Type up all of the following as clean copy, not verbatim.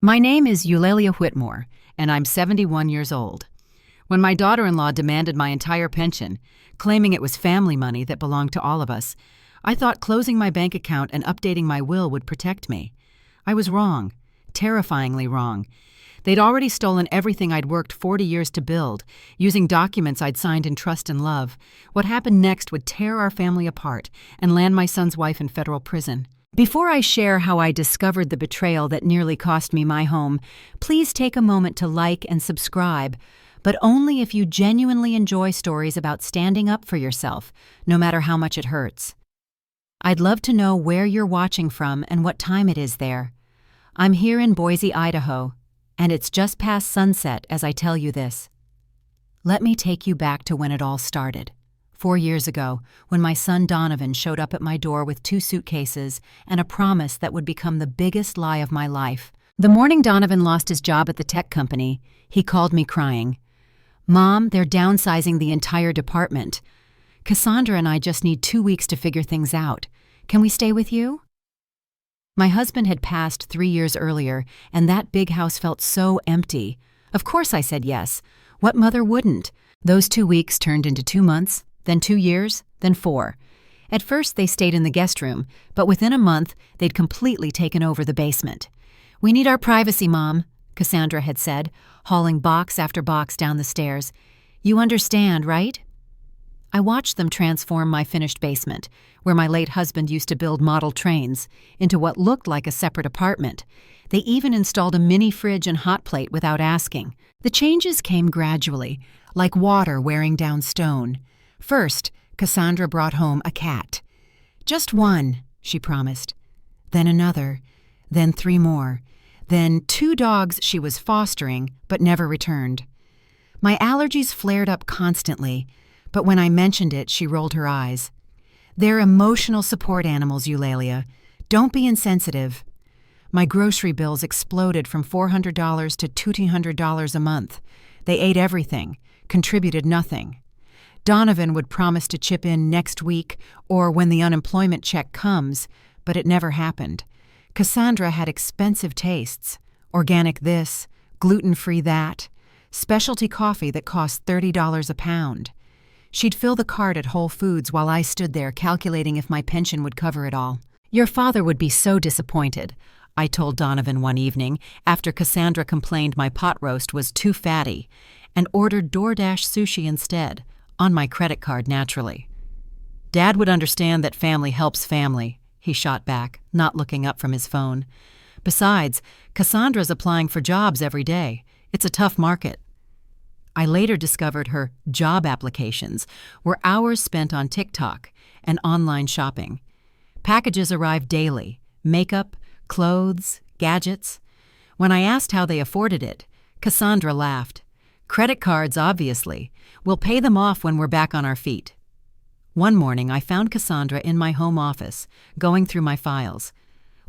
My name is Eulalia Whitmore, and I'm 71 years old. When my daughter-in-law demanded my entire pension, claiming it was family money that belonged to all of us, I thought closing my bank account and updating my will would protect me. I was wrong, terrifyingly wrong. They'd already stolen everything I'd worked 40 years to build, using documents I'd signed in trust and love. What happened next would tear our family apart and land my son's wife in federal prison. Before I share how I discovered the betrayal that nearly cost me my home, please take a moment to like and subscribe, but only if you genuinely enjoy stories about standing up for yourself, no matter how much it hurts. I'd love to know where you're watching from and what time it is there. I'm here in Boise, Idaho, and it's just past sunset as I tell you this. Let me take you back to when it all started. 4 years ago, when my son Donovan showed up at my door with 2 suitcases and a promise that would become the biggest lie of my life. The morning Donovan lost his job at the tech company, he called me crying. "Mom, they're downsizing the entire department. Cassandra and I just need 2 weeks to figure things out. Can we stay with you?" My husband had passed 3 years earlier, and that big house felt so empty. Of course I said yes. What mother wouldn't? Those 2 weeks turned into 2 months. Then 2 years, then 4. At first, they stayed in the guest room, but within a month, they'd completely taken over the basement. "We need our privacy, Mom," Cassandra had said, hauling box after box down the stairs. "You understand, right?" I watched them transform my finished basement, where my late husband used to build model trains, into what looked like a separate apartment. They even installed a mini fridge and hot plate without asking. The changes came gradually, like water wearing down stone. First, Cassandra brought home a cat. "Just one," she promised. Then another, then 3 more, then 2 dogs she was fostering but never returned. My allergies flared up constantly, but when I mentioned it, she rolled her eyes. "They're emotional support animals, Eulalia. Don't be insensitive." My grocery bills exploded from $400 to $200 a month. They ate everything, contributed nothing. Donovan would promise to chip in next week or when the unemployment check comes, but it never happened. Cassandra had expensive tastes. Organic this, gluten-free that, specialty coffee that cost $30 a pound. She'd fill the cart at Whole Foods while I stood there calculating if my pension would cover it all. "Your father would be so disappointed," I told Donovan one evening after Cassandra complained my pot roast was too fatty and ordered DoorDash sushi instead. On my credit card, naturally. "Dad would understand that family helps family," he shot back, not looking up from his phone. "Besides, Cassandra's applying for jobs every day. It's a tough market." I later discovered her job applications were hours spent on TikTok and online shopping. Packages arrived daily: makeup, clothes, gadgets. When I asked how they afforded it, Cassandra laughed. "Credit cards, obviously. We'll pay them off when we're back on our feet." One morning, I found Cassandra in my home office, going through my files.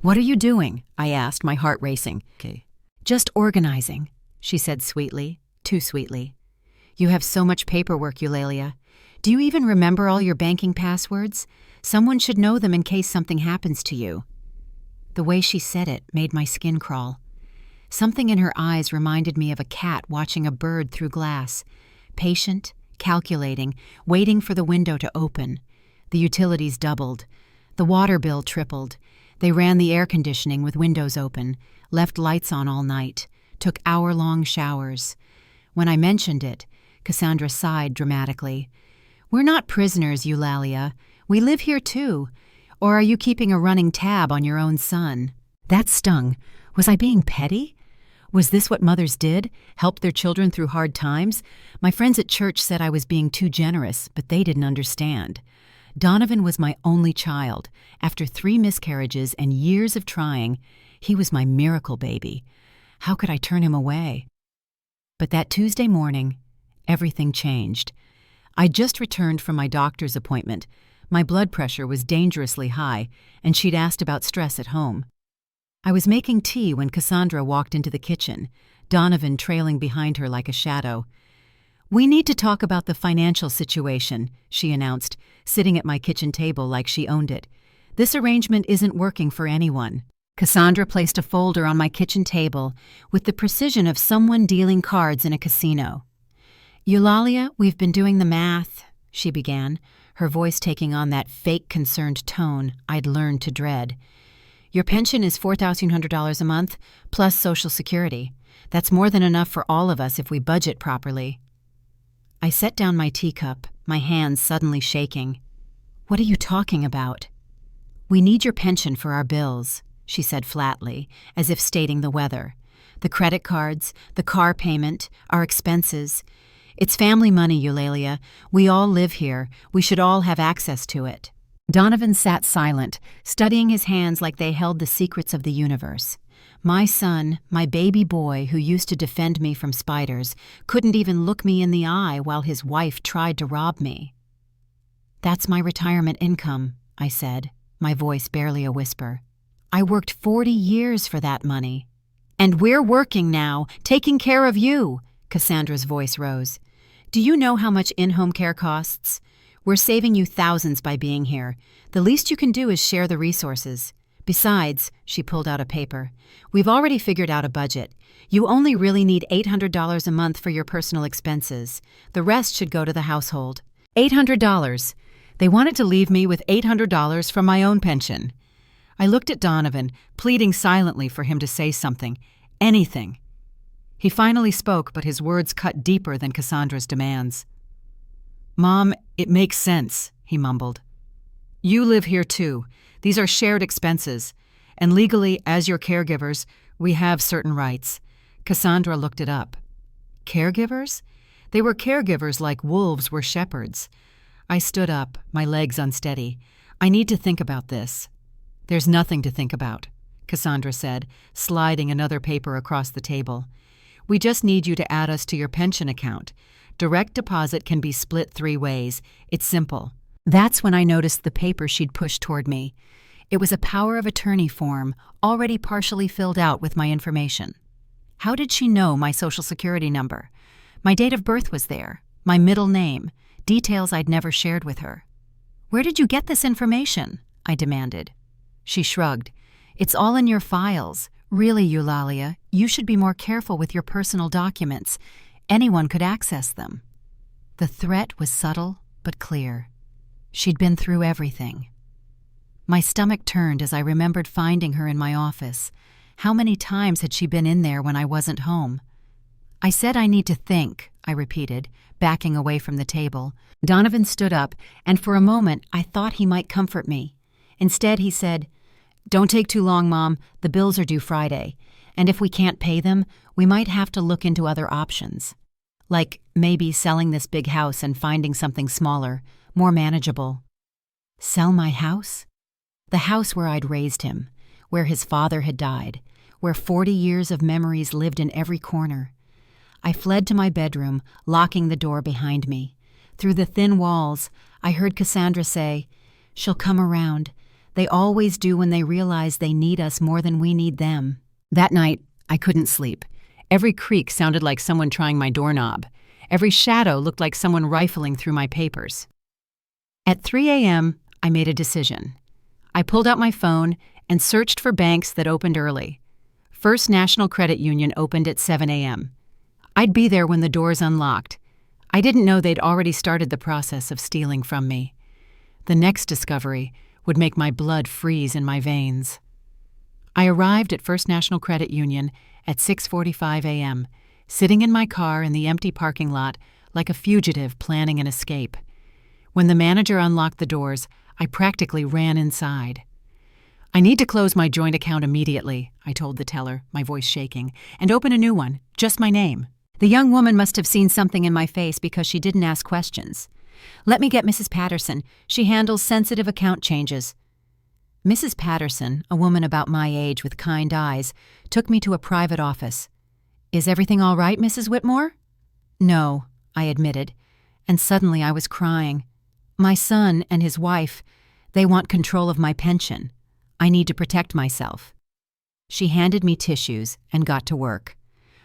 "What are you doing?" I asked, my heart racing. "Okay. Just organizing," she said sweetly, too sweetly. "You have so much paperwork, Eulalia. Do you even remember all your banking passwords? Someone should know them in case something happens to you." The way she said it made my skin crawl. Something in her eyes reminded me of a cat watching a bird through glass. Patient, calculating, waiting for the window to open. The utilities doubled. The water bill tripled. They ran the air conditioning with windows open, left lights on all night, took hour-long showers. When I mentioned it, Cassandra sighed dramatically. "We're not prisoners, Eulalia. We live here too. Or are you keeping a running tab on your own son?" That stung. Was I being petty? Was this what mothers did? Help their children through hard times? My friends at church said I was being too generous, but they didn't understand. Donovan was my only child. After 3 miscarriages and years of trying, he was my miracle baby. How could I turn him away? But that Tuesday morning, everything changed. I'd just returned from my doctor's appointment. My blood pressure was dangerously high, and she'd asked about stress at home. I was making tea when Cassandra walked into the kitchen, Donovan trailing behind her like a shadow. "We need to talk about the financial situation," she announced, sitting at my kitchen table like she owned it. "This arrangement isn't working for anyone." Cassandra placed a folder on my kitchen table with the precision of someone dealing cards in a casino. "Eulalia, we've been doing the math," she began, her voice taking on that fake concerned tone I'd learned to dread. "Your pension is $4,100 a month, plus Social Security. That's more than enough for all of us if we budget properly." I set down my teacup, my hands suddenly shaking. "What are you talking about?" "We need your pension for our bills," she said flatly, as if stating the weather. "The credit cards, the car payment, our expenses. It's family money, Eulalia. We all live here. We should all have access to it." Donovan sat silent, studying his hands like they held the secrets of the universe. My son, my baby boy who used to defend me from spiders, couldn't even look me in the eye while his wife tried to rob me. "That's my retirement income," I said, my voice barely a whisper. "I worked 40 years for that money." "And we're working now, taking care of you," Cassandra's voice rose. "Do you know how much in-home care costs? We're saving you thousands by being here. The least you can do is share the resources. Besides," she pulled out a paper, "we've already figured out a budget. You only really need $800 a month for your personal expenses. The rest should go to the household." $800. They wanted to leave me with $800 from my own pension. I looked at Donovan, pleading silently for him to say something, anything. He finally spoke, but his words cut deeper than Cassandra's demands. "Mom, it makes sense," he mumbled. "You live here too. These are shared expenses, and legally, as your caregivers, we have certain rights." Cassandra looked it up. Caregivers? They were caregivers like wolves were shepherds. I stood up, my legs unsteady. "I need to think about this." "There's nothing to think about," Cassandra said, sliding another paper across the table. "We just need you to add us to your pension account. Direct deposit can be split 3 ways. It's simple." That's when I noticed the paper she'd pushed toward me. It was a power of attorney form, already partially filled out with my information. How did she know my Social Security number? My date of birth was there, my middle name, details I'd never shared with her. "Where did you get this information?" I demanded. She shrugged. "It's all in your files. Really, Eulalia, you should be more careful with your personal documents. Anyone could access them." The threat was subtle but clear. She'd been through everything. My stomach turned as I remembered finding her in my office. How many times had she been in there when I wasn't home? "I said I need to think," I repeated, backing away from the table. Donovan stood up, and for a moment I thought he might comfort me. Instead, he said, "Don't take too long, Mom. The bills are due Friday. And if we can't pay them, we might have to look into other options. Like maybe selling this big house and finding something smaller, more manageable." Sell my house? The house where I'd raised him, where his father had died, where 40 years of memories lived in every corner. I fled to my bedroom, locking the door behind me. Through the thin walls, I heard Cassandra say, "She'll come around. They always do when they realize they need us more than we need them." That night, I couldn't sleep. Every creak sounded like someone trying my doorknob. Every shadow looked like someone rifling through my papers. At 3 a.m., I made a decision. I pulled out my phone and searched for banks that opened early. First National Credit Union opened at 7 a.m. I'd be there when the doors unlocked. I didn't know they'd already started the process of stealing from me. The next discovery would make my blood freeze in my veins. I arrived at First National Credit Union at 6:45 a.m., sitting in my car in the empty parking lot like a fugitive planning an escape. When the manager unlocked the doors, I practically ran inside. "I need to close my joint account immediately," I told the teller, my voice shaking, "and open a new one, just my name." The young woman must have seen something in my face because she didn't ask questions. "Let me get Mrs. Patterson. She handles sensitive account changes." Mrs. Patterson, a woman about my age with kind eyes, took me to a private office. "Is everything all right, Mrs. Whitmore?" "No," I admitted, and suddenly I was crying. "My son and his wife, they want control of my pension. I need to protect myself." She handed me tissues and got to work.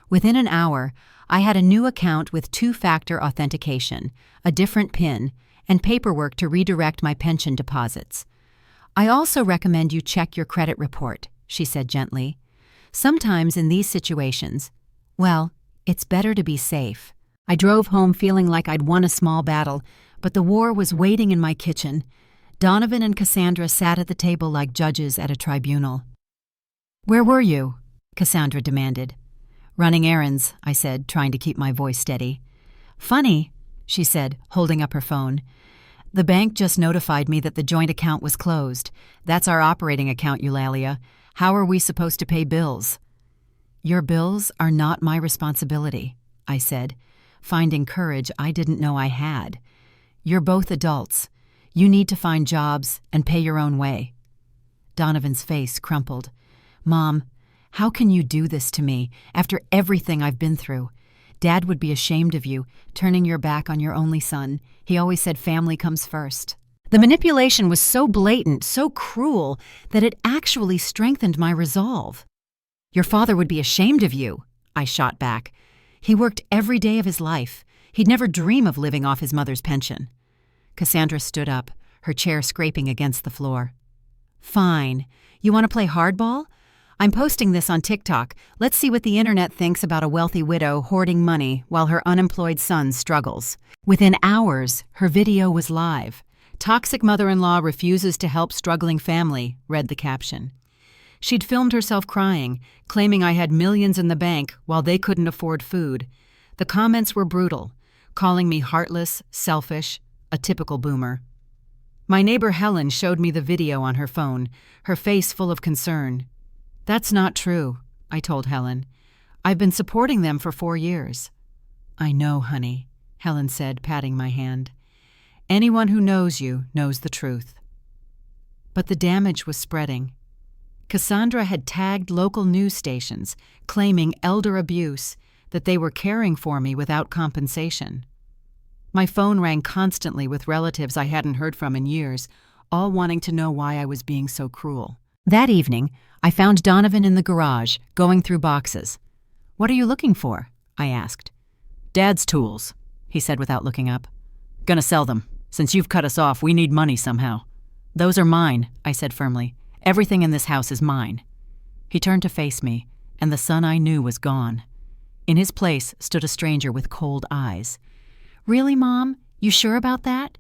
Within an hour, I had a new account with 2-factor authentication, a different PIN, and paperwork to redirect my pension deposits. "I also recommend you check your credit report," she said gently. Sometimes in these situations, well, it's better to be safe. I drove home feeling like I'd won a small battle, but the war was waiting in my kitchen. Donovan and Cassandra sat at the table like judges at a tribunal. "Where were you?" Cassandra demanded. "Running errands," I said, trying to keep my voice steady. "Funny," she said, holding up her phone. "The bank just notified me that the joint account was closed. That's our operating account, Eulalia. How are we supposed to pay bills?" "Your bills are not my responsibility," I said, finding courage I didn't know I had. "You're both adults. You need to find jobs and pay your own way." Donovan's face crumpled. "Mom, how can you do this to me after everything I've been through? Dad would be ashamed of you, turning your back on your only son. He always said family comes first." The manipulation was so blatant, so cruel, that it actually strengthened my resolve. "Your father would be ashamed of you," I shot back. "He worked every day of his life. He'd never dream of living off his mother's pension." Cassandra stood up, her chair scraping against the floor. "Fine. You want to play hardball? I'm posting this on TikTok. Let's see what the internet thinks about a wealthy widow hoarding money while her unemployed son struggles." Within hours, her video was live. "Toxic mother-in-law refuses to help struggling family," read the caption. She'd filmed herself crying, claiming I had millions in the bank while they couldn't afford food. The comments were brutal, calling me heartless, selfish, a typical boomer. My neighbor Helen showed me the video on her phone, her face full of concern. "That's not true," I told Helen. "I've been supporting them for 4 years." "I know, honey," Helen said, patting my hand. "Anyone who knows you knows the truth." But the damage was spreading. Cassandra had tagged local news stations, claiming elder abuse, that they were caring for me without compensation. My phone rang constantly with relatives I hadn't heard from in years, all wanting to know why I was being so cruel. That evening, I found Donovan in the garage, going through boxes. "What are you looking for?" I asked. "Dad's tools," he said without looking up. "Gonna sell them. Since you've cut us off, we need money somehow." "Those are mine," I said firmly. "Everything in this house is mine." He turned to face me, and the son I knew was gone. In his place stood a stranger with cold eyes. "Really, Mom? You sure about that?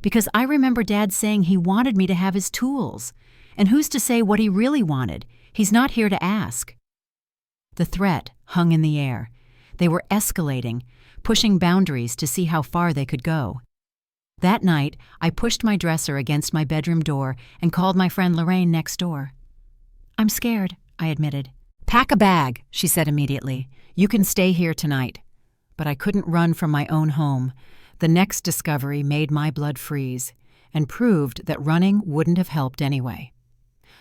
Because I remember Dad saying he wanted me to have his tools. And who's to say what he really wanted? He's not here to ask." The threat hung in the air. They were escalating, pushing boundaries to see how far they could go. That night, I pushed my dresser against my bedroom door and called my friend Lorraine next door. "I'm scared," I admitted. "Pack a bag," she said immediately. "You can stay here tonight." But I couldn't run from my own home. The next discovery made my blood freeze and proved that running wouldn't have helped anyway.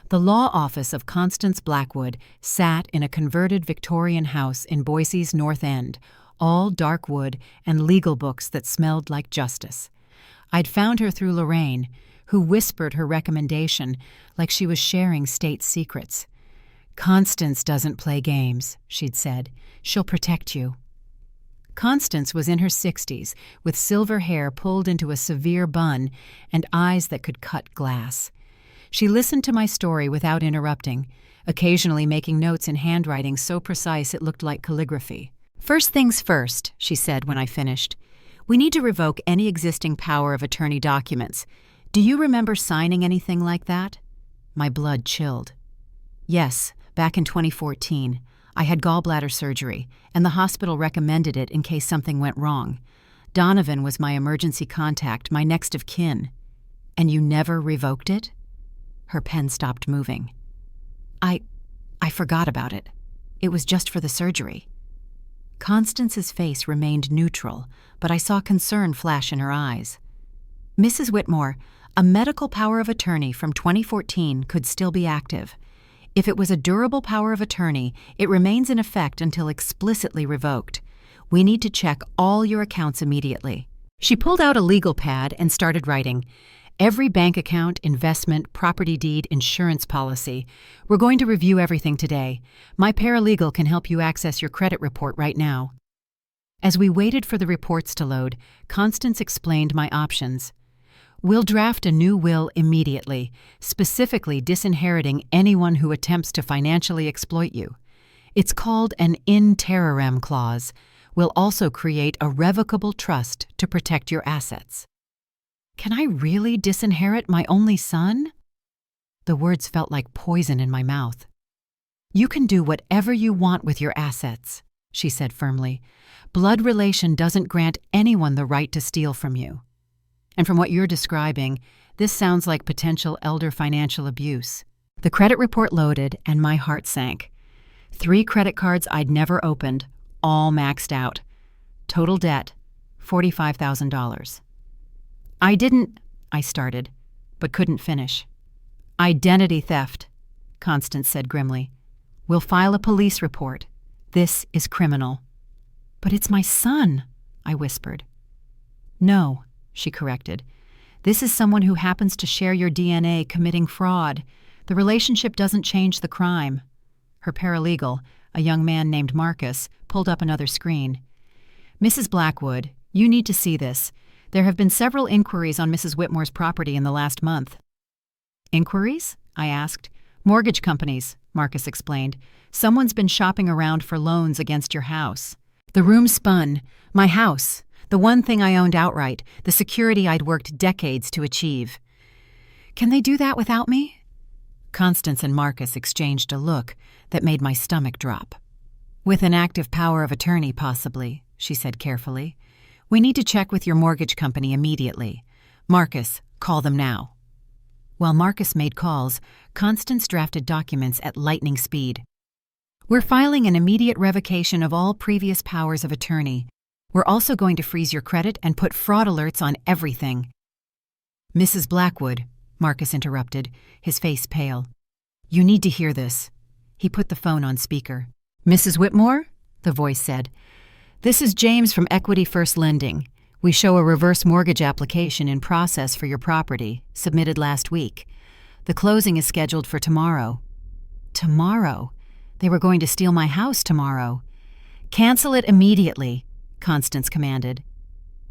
The law office of Constance Blackwood sat in a converted Victorian house in Boise's North End, all dark wood and legal books that smelled like justice. I'd found her through Lorraine, who whispered her recommendation like she was sharing state secrets. "Constance doesn't play games," she'd said. "She'll protect you." Constance was in her 60s, with silver hair pulled into a severe bun and eyes that could cut glass. She listened to my story without interrupting, occasionally making notes in handwriting so precise it looked like calligraphy. "First things first," she said when I finished. "We need to revoke any existing power of attorney documents. Do you remember signing anything like that?" My blood chilled. "Yes, back in 2014. I had gallbladder surgery, and the hospital recommended it in case something went wrong. Donovan was my emergency contact, my next of kin." "And you never revoked it?" Her pen stopped moving. I forgot about it. It was just for the surgery." Constance's face remained neutral, but I saw concern flash in her eyes. "Mrs. Whitmore, a medical power of attorney from 2014 could still be active. If it was a durable power of attorney, it remains in effect until explicitly revoked. We need to check all your accounts immediately." She pulled out a legal pad and started writing. "Every bank account, investment, property deed, insurance policy. We're going to review everything today. My paralegal can help you access your credit report right now." As we waited for the reports to load, Constance explained my options. We'll draft a new will immediately, specifically disinheriting anyone who attempts to financially exploit you. It's called an in terrorem clause. We'll also create a revocable trust to protect your assets." Can I really disinherit my only son? The words felt like poison in my mouth. "You can do whatever you want with your assets," she said firmly. "Blood relation doesn't grant anyone the right to steal from you. And from what you're describing, this sounds like potential elder financial abuse." The credit report loaded and my heart sank. 3 credit cards I'd never opened, all maxed out. Total debt, $45,000. I started, but couldn't finish. "Identity theft," Constance said grimly. "We'll file a police report. This is criminal." "But it's my son," I whispered. "No," she corrected. "This is someone who happens to share your DNA committing fraud. The relationship doesn't change the crime." Her paralegal, a young man named Marcus, pulled up another screen. "Mrs. Blackwood, you need to see this. There have been several inquiries on Mrs. Whitmore's property in the last month." "Inquiries?" I asked. "Mortgage companies," Marcus explained. "Someone's been shopping around for loans against your house." The room spun. My house, the one thing I owned outright, the security I'd worked decades to achieve. "Can they do that without me?" Constance and Marcus exchanged a look that made my stomach drop. "With an active power of attorney, possibly," she said carefully. "We need to check with your mortgage company immediately. Marcus, call them now." While Marcus made calls, Constance drafted documents at lightning speed. "We're filing an immediate revocation of all previous powers of attorney. We're also going to freeze your credit and put fraud alerts on everything." "Mrs. Blackwood," Marcus interrupted, his face pale. "You need to hear this." He put the phone on speaker. "Mrs. Whitmore?" the voice said. "This is James from Equity First Lending. We show a reverse mortgage application in process for your property, submitted last week. The closing is scheduled for tomorrow." Tomorrow? They were going to steal my house tomorrow. "Cancel it immediately," Constance commanded.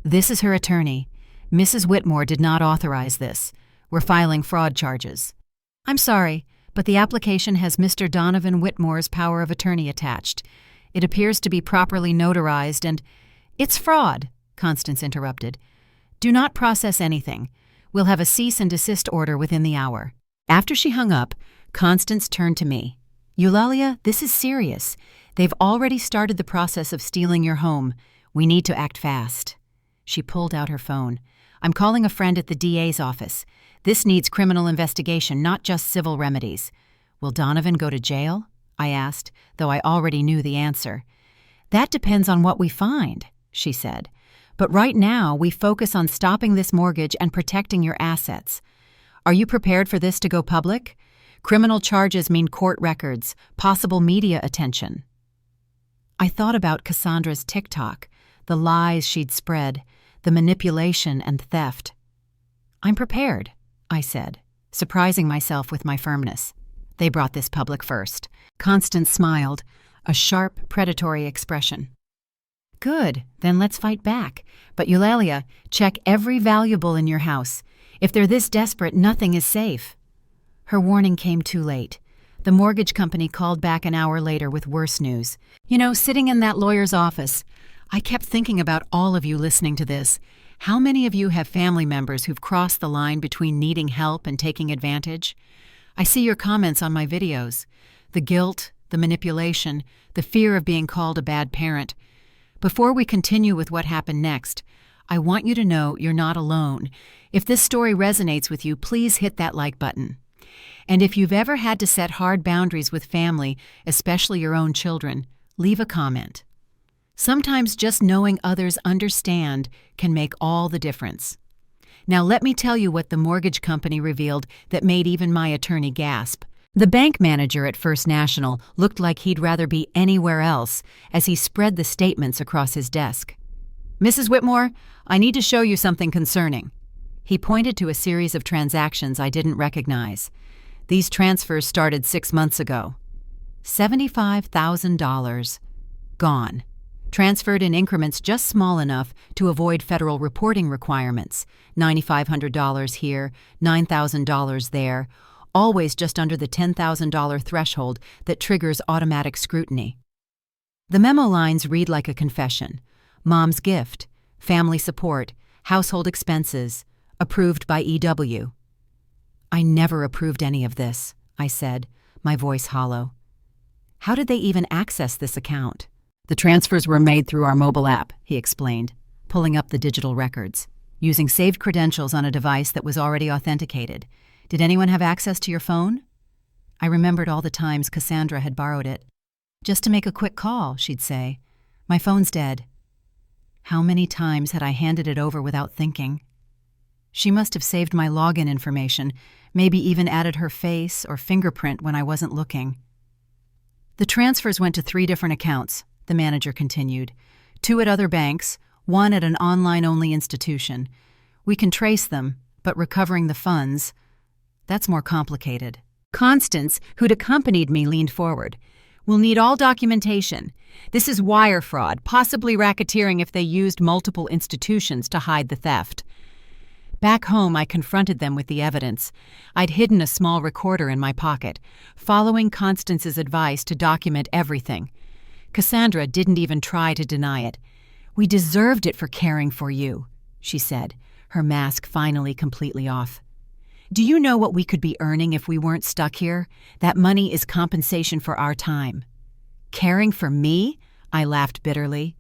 "This is her attorney. Mrs. Whitmore did not authorize this. We're filing fraud charges." "I'm sorry, but the application has Mr. Donovan Whitmore's power of attorney attached. It appears to be properly notarized and—" "It's fraud," Constance interrupted. "Do not process anything. We'll have a cease and desist order within the hour." After she hung up, Constance turned to me. "Eulalia, this is serious. They've already started the process of stealing your home. We need to act fast." She pulled out her phone. "I'm calling a friend at the DA's office. This needs criminal investigation, not just civil remedies." "Will Donovan go to jail?" I asked, though I already knew the answer. "That depends on what we find," she said. "But right now, we focus on stopping this mortgage and protecting your assets. Are you prepared for this to go public? Criminal charges mean court records, possible media attention." I thought about Cassandra's TikTok, the lies she'd spread, the manipulation and theft. "I'm prepared," I said, surprising myself with my firmness. "They brought this public first." Constance smiled, a sharp, predatory expression. "Good, then let's fight back. But Eulalia, check every valuable in your house. If they're this desperate, nothing is safe." Her warning came too late. The mortgage company called back an hour later with worse news. Sitting in that lawyer's office, I kept thinking about all of you listening to this. How many of you have family members who've crossed the line between needing help and taking advantage? I see your comments on my videos. The guilt, the manipulation, the fear of being called a bad parent. Before we continue with what happened next, I want you to know you're not alone. If this story resonates with you, please hit that like button. And if you've ever had to set hard boundaries with family, especially your own children, leave a comment. Sometimes just knowing others understand can make all the difference. Now let me tell you what the mortgage company revealed that made even my attorney gasp. The bank manager at First National looked like he'd rather be anywhere else as he spread the statements across his desk. "Mrs. Whitmore, I need to show you something concerning." He pointed to a series of transactions I didn't recognize. These transfers started 6 months ago. $75,000. Gone. transferred in increments just small enough to avoid federal reporting requirements, $9,500 here, $9,000 there, always just under the $10,000 threshold that triggers automatic scrutiny. The memo lines read like a confession. Mom's gift, family support, household expenses, approved by EW. I never approved any of this, I said, my voice hollow. How did they even access this account? The transfers were made through our mobile app, he explained, pulling up the digital records, using saved credentials on a device that was already authenticated. Did anyone have access to your phone? I remembered all the times Cassandra had borrowed it. Just to make a quick call, she'd say. My phone's dead. How many times had I handed it over without thinking? She must have saved my login information, maybe even added her face or fingerprint when I wasn't looking. The transfers went to 3 different accounts, the manager continued. 2 at other banks, 1 at an online-only institution. We can trace them, but recovering the funds, that's more complicated. Constance, who'd accompanied me, leaned forward. We'll need all documentation. This is wire fraud, possibly racketeering if they used multiple institutions to hide the theft. Back home, I confronted them with the evidence. I'd hidden a small recorder in my pocket, following Constance's advice to document everything. Cassandra didn't even try to deny it. We deserved it for caring for you, she said, her mask finally completely off. Do you know what we could be earning if we weren't stuck here? That money is compensation for our time. Caring for me? I laughed bitterly.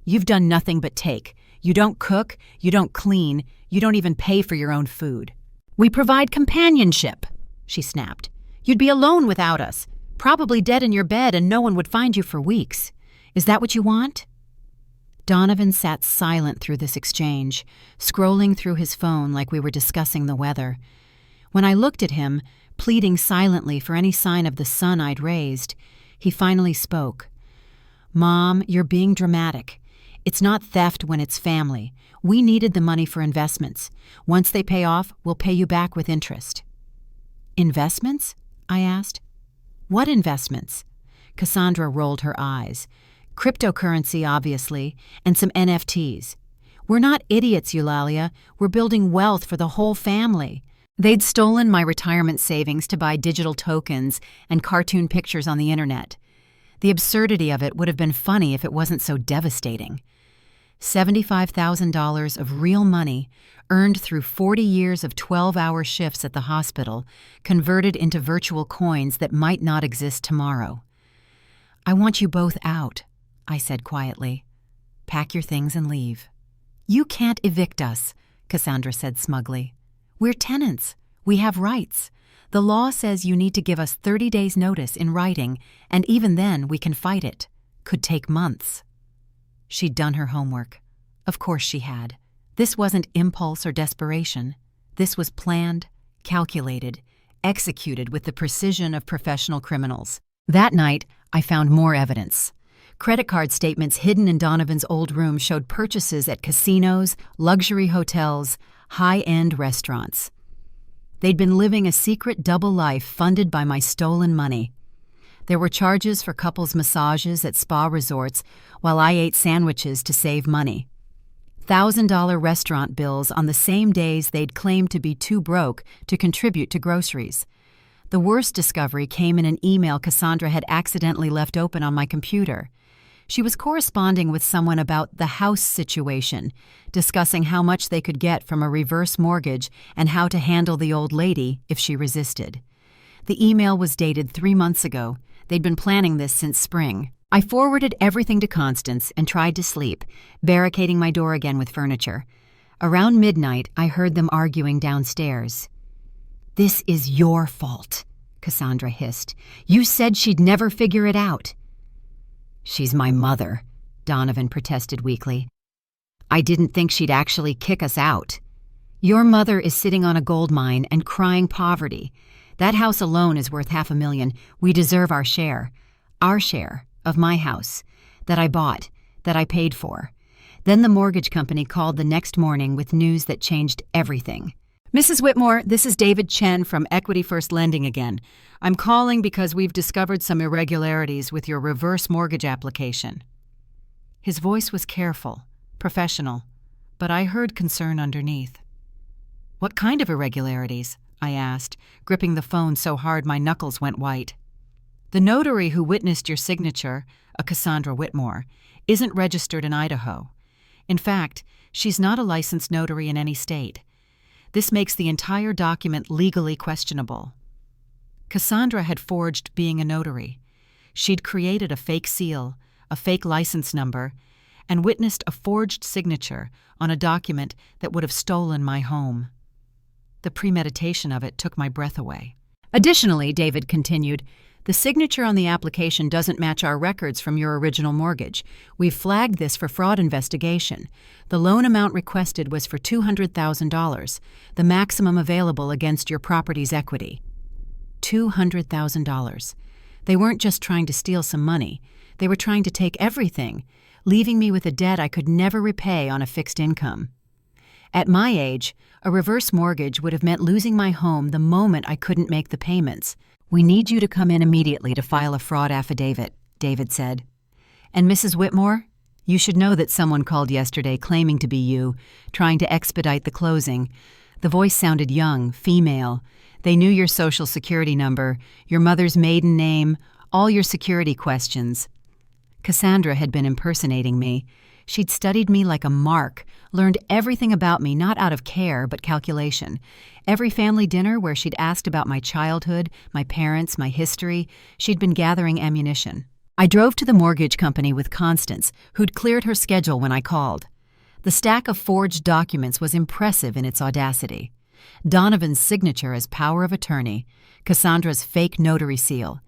You've done nothing but take. You don't cook, you don't clean, you don't even pay for your own food. We provide companionship, she snapped. You'd be alone without us, probably dead in your bed and no one would find you for weeks. Is that what you want? Donovan sat silent through this exchange, scrolling through his phone like we were discussing the weather. When I looked at him, pleading silently for any sign of the son I'd raised, he finally spoke. Mom, you're being dramatic. It's not theft when it's family. We needed the money for investments. Once they pay off, we'll pay you back with interest. Investments? I asked. What investments? Cassandra rolled her eyes. Cryptocurrency, obviously, and some NFTs. We're not idiots, Eulalia. We're building wealth for the whole family. They'd stolen my retirement savings to buy digital tokens and cartoon pictures on the internet. The absurdity of it would have been funny if it wasn't so devastating. $75,000 of real money, earned through 40 years of 12-hour shifts at the hospital, converted into virtual coins that might not exist tomorrow. I want you both out, I said quietly. Pack your things and leave. You can't evict us, Cassandra said smugly. We're tenants. We have rights. The law says you need to give us 30 days' notice in writing, and even then we can fight it. Could take months. She'd done her homework. Of course she had. This wasn't impulse or desperation. This was planned, calculated, executed with the precision of professional criminals. That night, I found more evidence. Credit card statements hidden in Donovan's old room showed purchases at casinos, luxury hotels, high-end restaurants. They'd been living a secret double life funded by my stolen money. There were charges for couples' massages at spa resorts while I ate sandwiches to save money. $1,000 restaurant bills on the same days they'd claimed to be too broke to contribute to groceries. The worst discovery came in an email Cassandra had accidentally left open on my computer. She was corresponding with someone about the house situation, discussing how much they could get from a reverse mortgage and how to handle the old lady if she resisted. The email was dated 3 months ago. They'd been planning this since spring. I forwarded everything to Constance and tried to sleep, barricading my door again with furniture. Around midnight, I heard them arguing downstairs. This is your fault, Cassandra hissed. You said she'd never figure it out. She's my mother, Donovan protested weakly. I didn't think she'd actually kick us out. Your mother is sitting on a gold mine and crying poverty. That house alone is worth $500,000. We deserve our share of my house, that I bought, that I paid for. Then the mortgage company called the next morning with news that changed everything. Mrs. Whitmore, this is David Chen from Equity First Lending again. I'm calling because we've discovered some irregularities with your reverse mortgage application. His voice was careful, professional, but I heard concern underneath. "What kind of irregularities?" I asked, gripping the phone so hard my knuckles went white. "The notary who witnessed your signature, a Cassandra Whitmore, isn't registered in Idaho. In fact, she's not a licensed notary in any state. This makes the entire document legally questionable." Cassandra had forged being a notary. She'd created a fake seal, a fake license number, and witnessed a forged signature on a document that would have stolen my home. The premeditation of it took my breath away. "Additionally," David continued, "the signature on the application doesn't match our records from your original mortgage. We've flagged this for fraud investigation. The loan amount requested was for $200,000, the maximum available against your property's equity." $200,000. They weren't just trying to steal some money. They were trying to take everything, leaving me with a debt I could never repay on a fixed income. At my age, a reverse mortgage would have meant losing my home the moment I couldn't make the payments. "We need you to come in immediately to file a fraud affidavit," David said. "And Mrs. Whitmore, you should know that someone called yesterday claiming to be you, trying to expedite the closing. The voice sounded young, female. They knew your social security number, your mother's maiden name, all your security questions." Cassandra had been impersonating me. She'd studied me like a mark, learned everything about me not out of care but calculation. Every family dinner where she'd asked about my childhood, my parents, my history, she'd been gathering ammunition. I drove to the mortgage company with Constance, who'd cleared her schedule when I called. The stack of forged documents was impressive in its audacity. Donovan's signature as power of attorney, Cassandra's fake notary seal,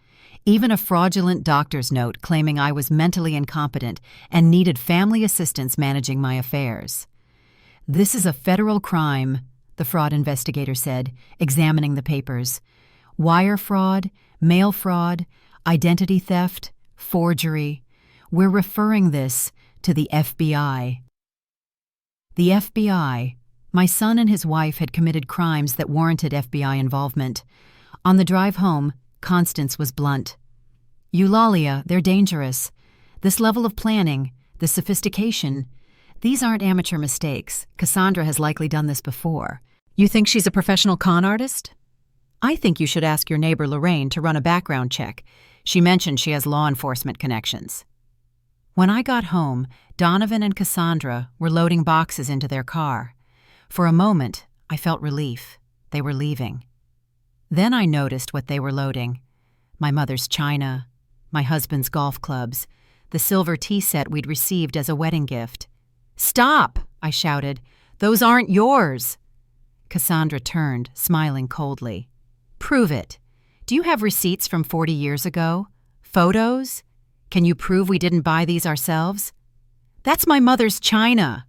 even a fraudulent doctor's note claiming I was mentally incompetent and needed family assistance managing my affairs. "This is a federal crime," the fraud investigator said, examining the papers. "Wire fraud, mail fraud, identity theft, forgery. We're referring this to the FBI." The FBI. My son and his wife had committed crimes that warranted FBI involvement. On the drive home, Constance was blunt. "Eulalia, they're dangerous. This level of planning, the sophistication, these aren't amateur mistakes. Cassandra has likely done this before. You think she's a professional con artist? I think you should ask your neighbor Lorraine to run a background check. She mentioned she has law enforcement connections." When I got home, Donovan and Cassandra were loading boxes into their car. For a moment, I felt relief. They were leaving. Then I noticed what they were loading. My mother's china, my husband's golf clubs, the silver tea set we'd received as a wedding gift. "Stop!" I shouted. "Those aren't yours." Cassandra turned, smiling coldly. "Prove it. Do you have receipts from 40 years ago? Photos? Can you prove we didn't buy these ourselves?" "That's my mother's china."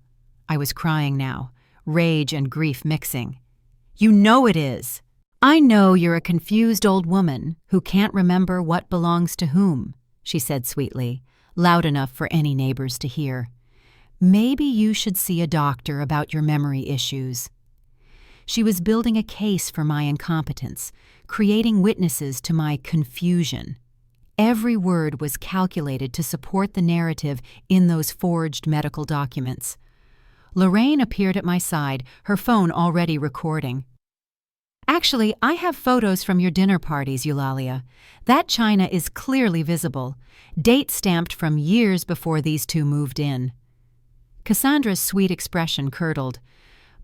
I was crying now, rage and grief mixing. "You know it is." "I know you're a confused old woman who can't remember what belongs to whom," she said sweetly, loud enough for any neighbors to hear. "Maybe you should see a doctor about your memory issues." She was building a case for my incompetence, creating witnesses to my confusion. Every word was calculated to support the narrative in those forged medical documents. Lorraine appeared at my side, her phone already recording. "Actually, I have photos from your dinner parties, Eulalia. That china is clearly visible, date-stamped from years before these two moved in." Cassandra's sweet expression curdled.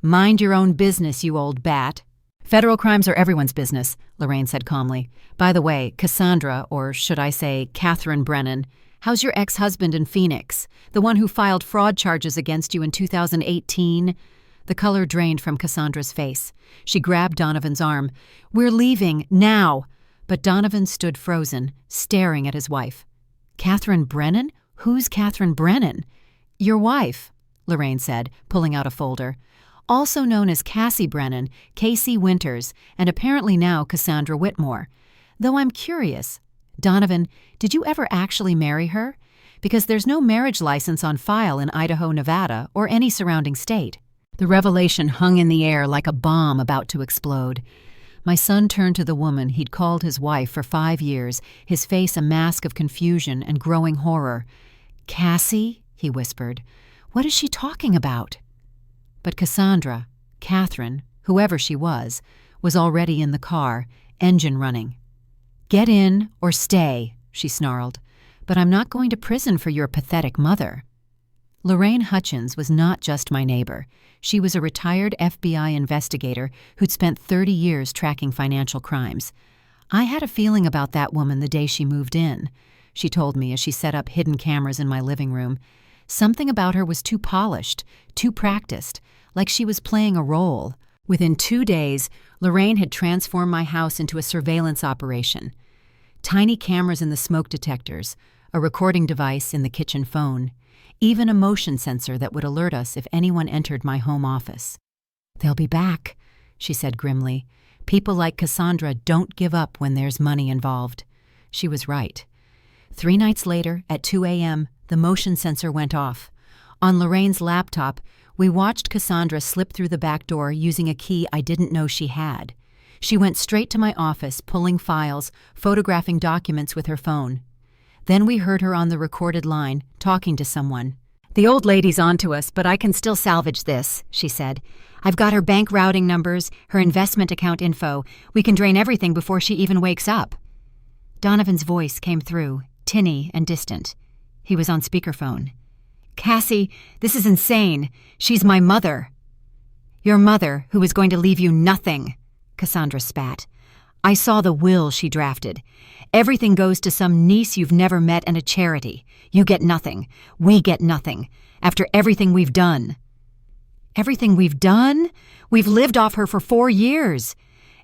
"Mind your own business, you old bat." "Federal crimes are everyone's business," Lorraine said calmly. "By the way, Cassandra, or should I say Catherine Brennan, how's your ex-husband in Phoenix, the one who filed fraud charges against you in 2018? The color drained from Cassandra's face. She grabbed Donovan's arm. "We're leaving, now!" But Donovan stood frozen, staring at his wife. "Catherine Brennan? Who's Catherine Brennan?" "Your wife," Lorraine said, pulling out a folder. "Also known as Cassie Brennan, Casey Winters, and apparently now Cassandra Whitmore. Though I'm curious, Donovan, did you ever actually marry her? Because there's no marriage license on file in Idaho, Nevada, or any surrounding state." The revelation hung in the air like a bomb about to explode. My son turned to the woman he'd called his wife for 5 years, his face a mask of confusion and growing horror. "Cassie?" he whispered. "What is she talking about?" But Cassandra, Catherine, whoever she was already in the car, engine running. "Get in or stay," she snarled. "But I'm not going to prison for your pathetic mother." Lorraine Hutchins was not just my neighbor. She was a retired FBI investigator who'd spent 30 years tracking financial crimes. "I had a feeling about that woman the day she moved in," she told me as she set up hidden cameras in my living room. "Something about her was too polished, too practiced, like she was playing a role." Within 2 days, Lorraine had transformed my house into a surveillance operation. Tiny cameras in the smoke detectors, a recording device in the kitchen phone, even a motion sensor that would alert us if anyone entered my home office. "They'll be back," she said grimly. "People like Cassandra don't give up when there's money involved." She was right. 3 nights later, at 2 a.m., the motion sensor went off. On Lorraine's laptop, we watched Cassandra slip through the back door using a key I didn't know she had. She went straight to my office, pulling files, photographing documents with her phone. Then we heard her on the recorded line, talking to someone. "The old lady's onto us, but I can still salvage this," she said. "I've got her bank routing numbers, her investment account info. We can drain everything before she even wakes up." Donovan's voice came through, tinny and distant. He was on speakerphone. "Cassie, this is insane. She's my mother." "Your mother, who is going to leave you nothing," Cassandra spat. "I saw the will she drafted. Everything goes to some niece you've never met and a charity. You get nothing. We get nothing. After everything we've done." "Everything we've done? We've lived off her for 4 years."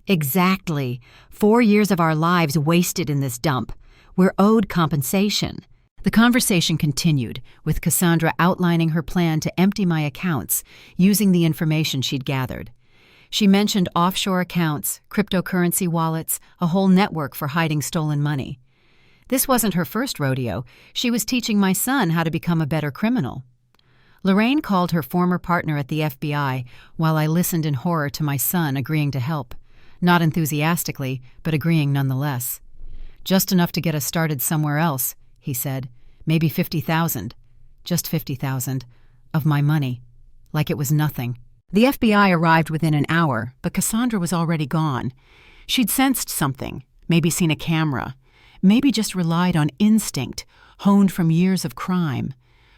"Exactly. 4 years of our lives wasted in this dump. We're owed compensation." The conversation continued, with Cassandra outlining her plan to empty my accounts, using the information she'd gathered. She mentioned offshore accounts, cryptocurrency wallets, a whole network for hiding stolen money. This wasn't her first rodeo. She was teaching my son how to become a better criminal. Lorraine called her former partner at the FBI, while I listened in horror to my son agreeing to help. Not enthusiastically, but agreeing nonetheless. "Just enough to get us started somewhere else," he said. "Maybe 50,000. Just 50,000. Of my money. Like it was nothing." The FBI arrived within an hour, but Cassandra was already gone. She'd sensed something, maybe seen a camera, maybe just relied on instinct, honed from years of crime.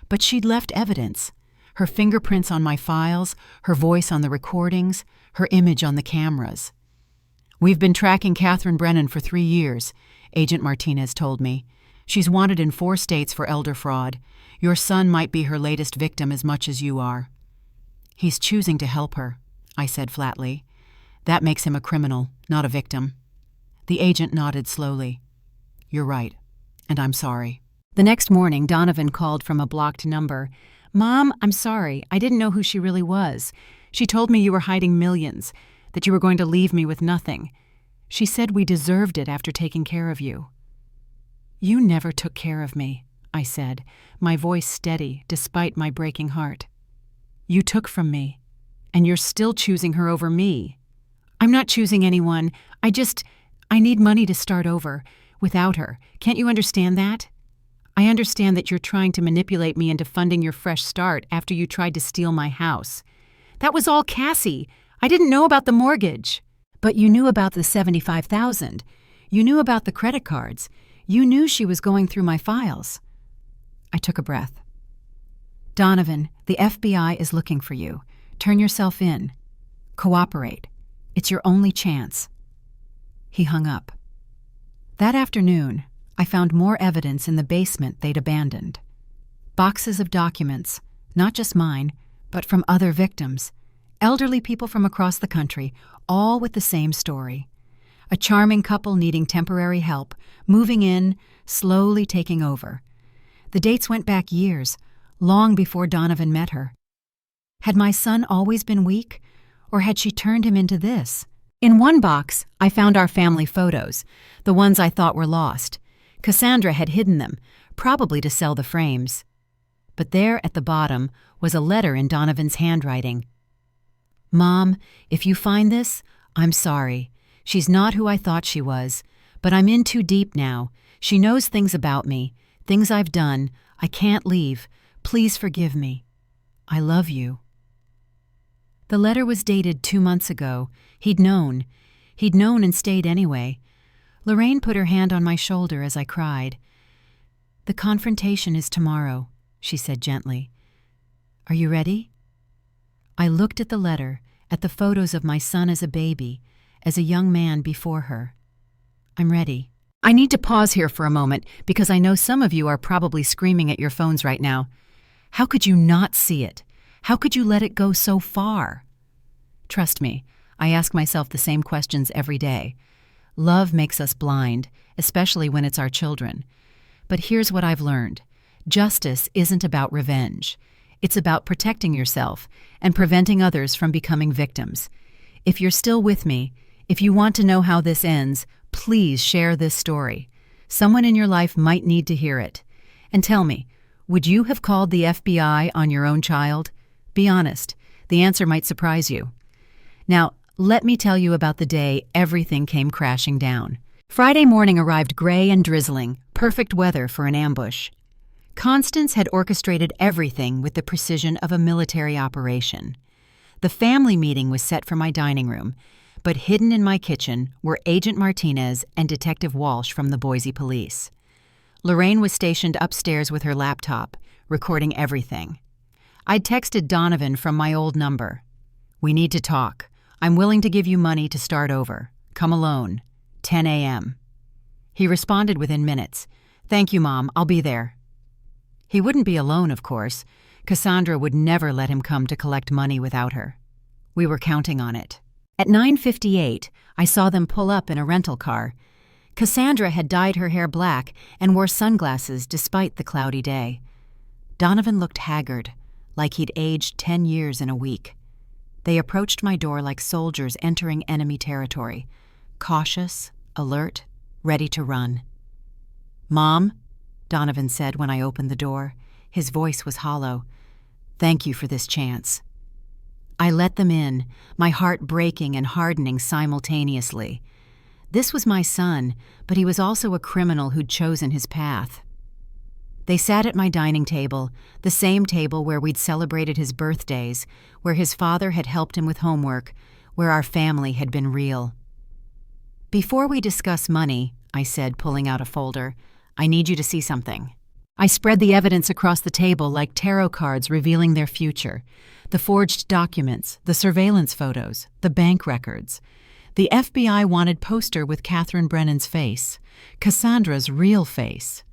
But she'd left evidence. Her fingerprints on my files, her voice on the recordings, her image on the cameras. "We've been tracking Catherine Brennan for 3 years, Agent Martinez told me. She's wanted in 4 states for elder fraud. Your son might be her latest victim as much as you are." "He's choosing to help her," I said flatly. "That makes him a criminal, not a victim." The agent nodded slowly. "You're right, and I'm sorry." The next morning, Donovan called from a blocked number. "Mom, I'm sorry. I didn't know who she really was. She told me you were hiding millions, that you were going to leave me with nothing. She said we deserved it after taking care of you." "You never took care of me," I said, my voice steady despite my breaking heart. "You took from me, and you're still choosing her over me." "I'm not choosing anyone. I need money to start over. Without her. Can't you understand that? I understand that you're trying to manipulate me into funding your fresh start after you tried to steal my house. That was all Cassie. I didn't know about the mortgage." "But you knew about the $75,000. You knew about the credit cards. You knew she was going through my files." I took a breath. "Donovan, the FBI is looking for you. Turn yourself in. Cooperate. It's your only chance." He hung up. That afternoon, I found more evidence in the basement they'd abandoned. Boxes of documents, not just mine, but from other victims. Elderly people from across the country, all with the same story. A charming couple needing temporary help, moving in, slowly taking over. The dates went back years, long before Donovan met her. Had my son always been weak, or had she turned him into this? In one box, I found our family photos, the ones I thought were lost. Cassandra had hidden them, probably to sell the frames. But there at the bottom was a letter in Donovan's handwriting. "Mom, if you find this, I'm sorry. She's not who I thought she was, but I'm in too deep now. She knows things about me, things I've done. I can't leave. Please forgive me. I love you." The letter was dated 2 months ago. He'd known. He'd known and stayed anyway. Lorraine put her hand on my shoulder as I cried. "The confrontation is tomorrow," she said gently. "Are you ready?" I looked at the letter, at the photos of my son as a baby, as a young man before her. "I'm ready." I need to pause here for a moment because I know some of you are probably screaming at your phones right now. How could you not see it? How could you let it go so far? Trust me, I ask myself the same questions every day. Love makes us blind, especially when it's our children. But here's what I've learned. Justice isn't about revenge. It's about protecting yourself and preventing others from becoming victims. If you're still with me, if you want to know how this ends, please share this story. Someone in your life might need to hear it. And tell me, would you have called the FBI on your own child? Be honest. The answer might surprise you. Now, let me tell you about the day everything came crashing down. Friday morning arrived gray and drizzling, perfect weather for an ambush. Constance had orchestrated everything with the precision of a military operation. The family meeting was set for my dining room, but hidden in my kitchen were Agent Martinez and Detective Walsh from the Boise Police. Lorraine was stationed upstairs with her laptop, recording everything. I'd texted Donovan from my old number. "We need to talk. I'm willing to give you money to start over. Come alone. 10 a.m. He responded within minutes. "Thank you, Mom. I'll be there." He wouldn't be alone, of course. Cassandra would never let him come to collect money without her. We were counting on it. At 9:58, I saw them pull up in a rental car. Cassandra had dyed her hair black and wore sunglasses despite the cloudy day. Donovan looked haggard, like he'd aged 10 years in a week. They approached my door like soldiers entering enemy territory, cautious, alert, ready to run. "Mom," Donovan said when I opened the door. His voice was hollow. "Thank you for this chance." I let them in, my heart breaking and hardening simultaneously. This was my son, but he was also a criminal who'd chosen his path. They sat at my dining table, the same table where we'd celebrated his birthdays, where his father had helped him with homework, where our family had been real. "Before we discuss money," I said, pulling out a folder, "I need you to see something." I spread the evidence across the table like tarot cards revealing their future. The forged documents, the surveillance photos, the bank records. The FBI wanted poster with Catherine Brennan's face, Cassandra's real face.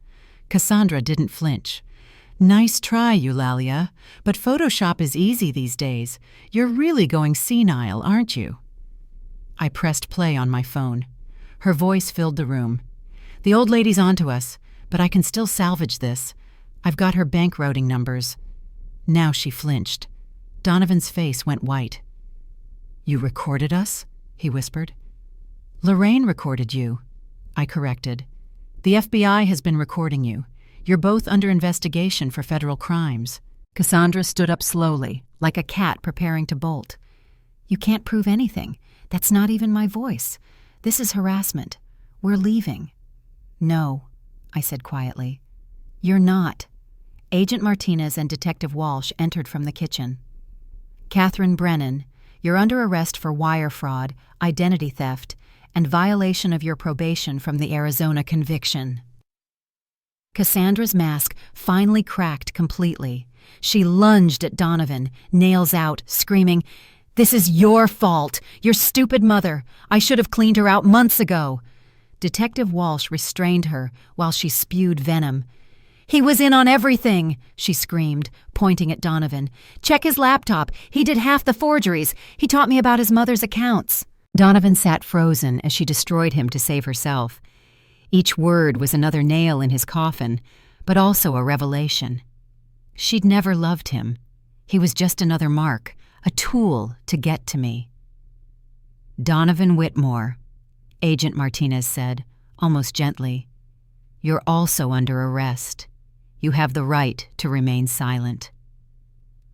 Cassandra didn't flinch. "Nice try, Eulalia, but Photoshop is easy these days. You're really going senile, aren't you?" I pressed play on my phone. Her voice filled the room. "The old lady's onto us, but I can still salvage this. I've got her bank routing numbers." Now she flinched. Donovan's face went white. "You recorded us?" he whispered. "Lorraine recorded you," I corrected. "The FBI has been recording you. You're both under investigation for federal crimes." Cassandra stood up slowly, like a cat preparing to bolt. "You can't prove anything. That's not even my voice. This is harassment. We're leaving." "No," I said quietly. "You're not." Agent Martinez and Detective Walsh entered from the kitchen. "Catherine Brennan, you're under arrest for wire fraud, identity theft, and violation of your probation from the Arizona conviction." Cassandra's mask finally cracked completely. She lunged at Donovan, nails out, screaming, "This is your fault! Your stupid mother! I should have cleaned her out months ago!" Detective Walsh restrained her while she spewed venom. "He was in on everything," she screamed, pointing at Donovan. "Check his laptop. He did half the forgeries. He taught me about his mother's accounts." Donovan sat frozen as she destroyed him to save herself. Each word was another nail in his coffin, but also a revelation. She'd never loved him. He was just another mark, a tool to get to me. "Donovan Whitmore," Agent Martinez said, almost gently, "you're also under arrest. You have the right to remain silent."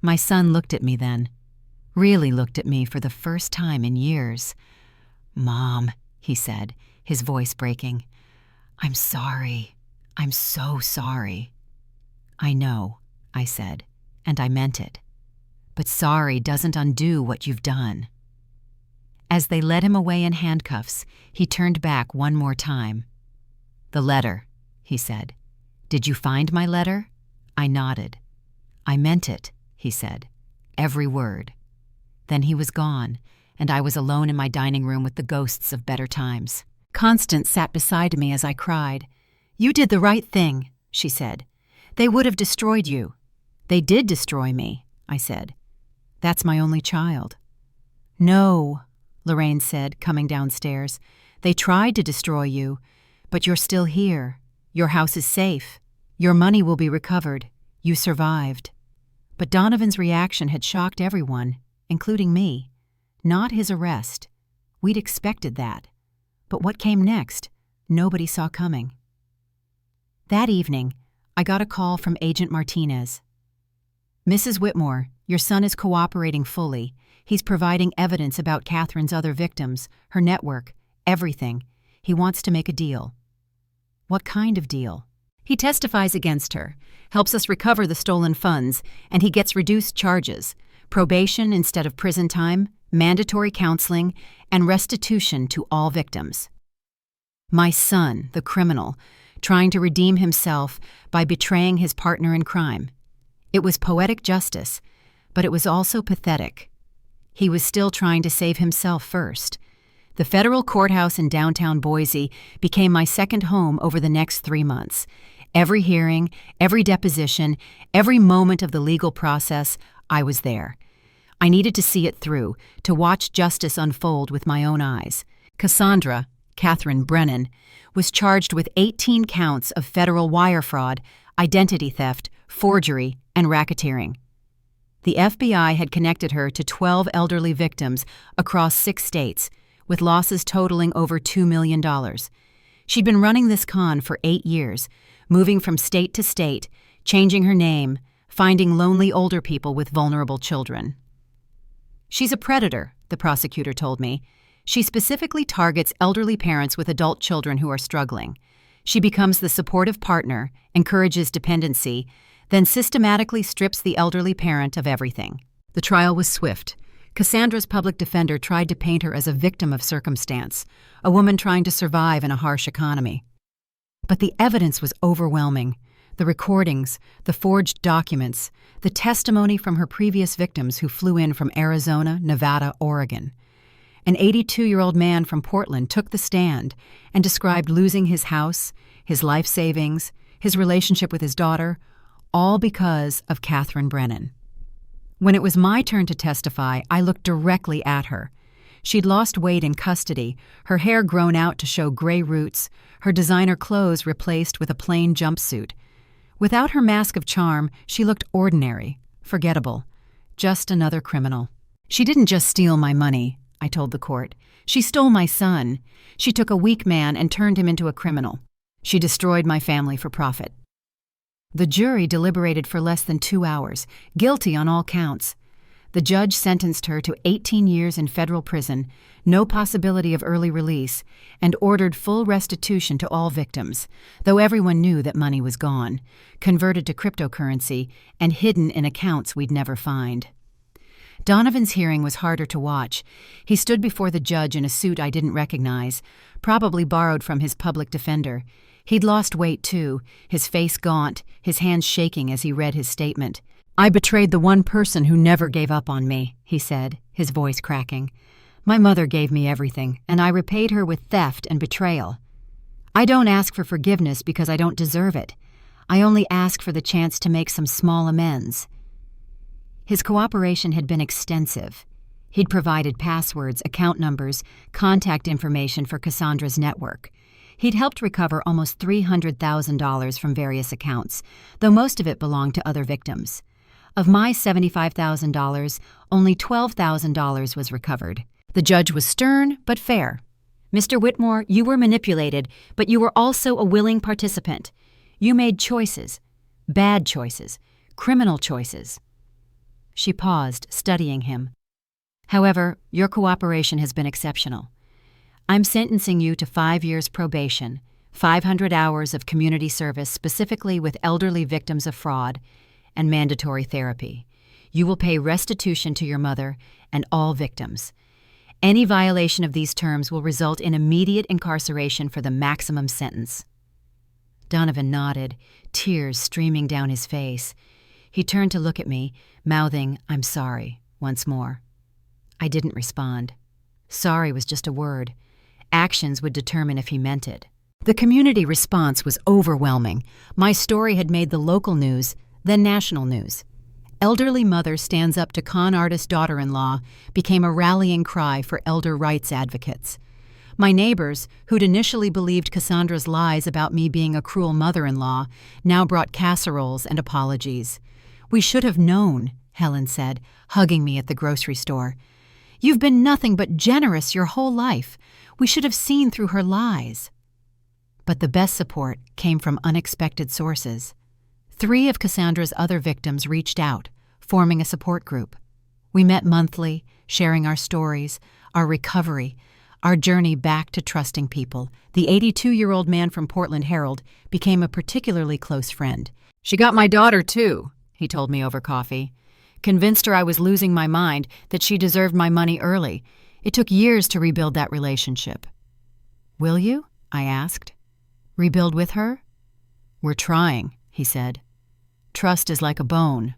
My son looked at me then, really looked at me for the first time in years. "Mom," he said, his voice breaking, "I'm sorry. I'm so sorry." "I know," I said, and I meant it. But sorry doesn't undo what you've done. As they led him away in handcuffs, he turned back one more time. The letter, he said. Did you find my letter? I nodded. I meant it, he said. Every word. Then he was gone, and I was alone in my dining room with the ghosts of better times. Constance sat beside me as I cried. You did the right thing, she said. They would have destroyed you. They did destroy me, I said. That's my only child. No, Lorraine said, coming downstairs. They tried to destroy you, but you're still here. Your house is safe. Your money will be recovered. You survived. But Donovan's reaction had shocked everyone, including me. Not his arrest. We'd expected that. But what came next, nobody saw coming. That evening, I got a call from Agent Martinez. Mrs. Whitmore, your son is cooperating fully. He's providing evidence about Catherine's other victims, her network, everything. He wants to make a deal. What kind of deal? He testifies against her, helps us recover the stolen funds, and he gets reduced charges, probation instead of prison time, mandatory counseling, and restitution to all victims. My son, the criminal, trying to redeem himself by betraying his partner in crime. It was poetic justice, but it was also pathetic. He was still trying to save himself first. The federal courthouse in downtown Boise became my second home over the next 3 months. Every hearing, every deposition, every moment of the legal process, I was there. I needed to see it through, to watch justice unfold with my own eyes. Cassandra, Catherine Brennan, was charged with 18 counts of federal wire fraud, identity theft, forgery, and racketeering. The FBI had connected her to 12 elderly victims across 6 states, with losses totaling over $2 million. She'd been running this con for 8 years, moving from state to state, changing her name, finding lonely older people with vulnerable children. She's a predator, the prosecutor told me. She specifically targets elderly parents with adult children who are struggling. She becomes the supportive partner, encourages dependency, then systematically strips the elderly parent of everything. The trial was swift. Cassandra's public defender tried to paint her as a victim of circumstance, a woman trying to survive in a harsh economy. But the evidence was overwhelming. The recordings, the forged documents, the testimony from her previous victims who flew in from Arizona, Nevada, Oregon. An 82-year-old man from Portland took the stand and described losing his house, his life savings, his relationship with his daughter, all because of Catherine Brennan. When it was my turn to testify, I looked directly at her. She'd lost weight in custody, her hair grown out to show gray roots, her designer clothes replaced with a plain jumpsuit. Without her mask of charm, she looked ordinary, forgettable, just another criminal. She didn't just steal my money, I told the court. She stole my son. She took a weak man and turned him into a criminal. She destroyed my family for profit. The jury deliberated for less than 2 hours, guilty on all counts. The judge sentenced her to 18 years in federal prison, no possibility of early release, and ordered full restitution to all victims, though everyone knew that money was gone, converted to cryptocurrency, and hidden in accounts we'd never find. Donovan's hearing was harder to watch. He stood before the judge in a suit I didn't recognize, probably borrowed from his public defender. He'd lost weight, too, his face gaunt, his hands shaking as he read his statement. I betrayed the one person who never gave up on me, he said, his voice cracking. My mother gave me everything, and I repaid her with theft and betrayal. I don't ask for forgiveness because I don't deserve it. I only ask for the chance to make some small amends. His cooperation had been extensive. He'd provided passwords, account numbers, contact information for Cassandra's network. He'd helped recover almost $300,000 from various accounts, though most of it belonged to other victims. Of my $75,000, only $12,000 was recovered. The judge was stern but fair. Mr. Whitmore, you were manipulated, but you were also a willing participant. You made choices, bad choices, criminal choices. She paused, studying him. However, your cooperation has been exceptional. I'm sentencing you to 5 years probation, 500 hours of community service specifically with elderly victims of fraud, and mandatory therapy. You will pay restitution to your mother and all victims. Any violation of these terms will result in immediate incarceration for the maximum sentence." Donovan nodded, tears streaming down his face. He turned to look at me, mouthing, "I'm sorry," once more. I didn't respond. Sorry was just a word. Actions would determine if he meant it. The community response was overwhelming. My story had made the local news, then national news. "Elderly mother stands up to con artist daughter-in-law" became a rallying cry for elder rights advocates. My neighbors, who'd initially believed Cassandra's lies about me being a cruel mother-in-law, now brought casseroles and apologies. "We should have known," Helen said, hugging me at the grocery store. "You've been nothing but generous your whole life. We should have seen through her lies." But the best support came from unexpected sources. 3 of Cassandra's other victims reached out, forming a support group. We met monthly, sharing our stories, our recovery, our journey back to trusting people. The 82-year-old man from Portland Herald became a particularly close friend. "She got my daughter, too," he told me over coffee. "Convinced her I was losing my mind, that she deserved my money early. It took years to rebuild that relationship." "Will you?" I asked. "Rebuild with her?" "We're trying," he said. "Trust is like a bone.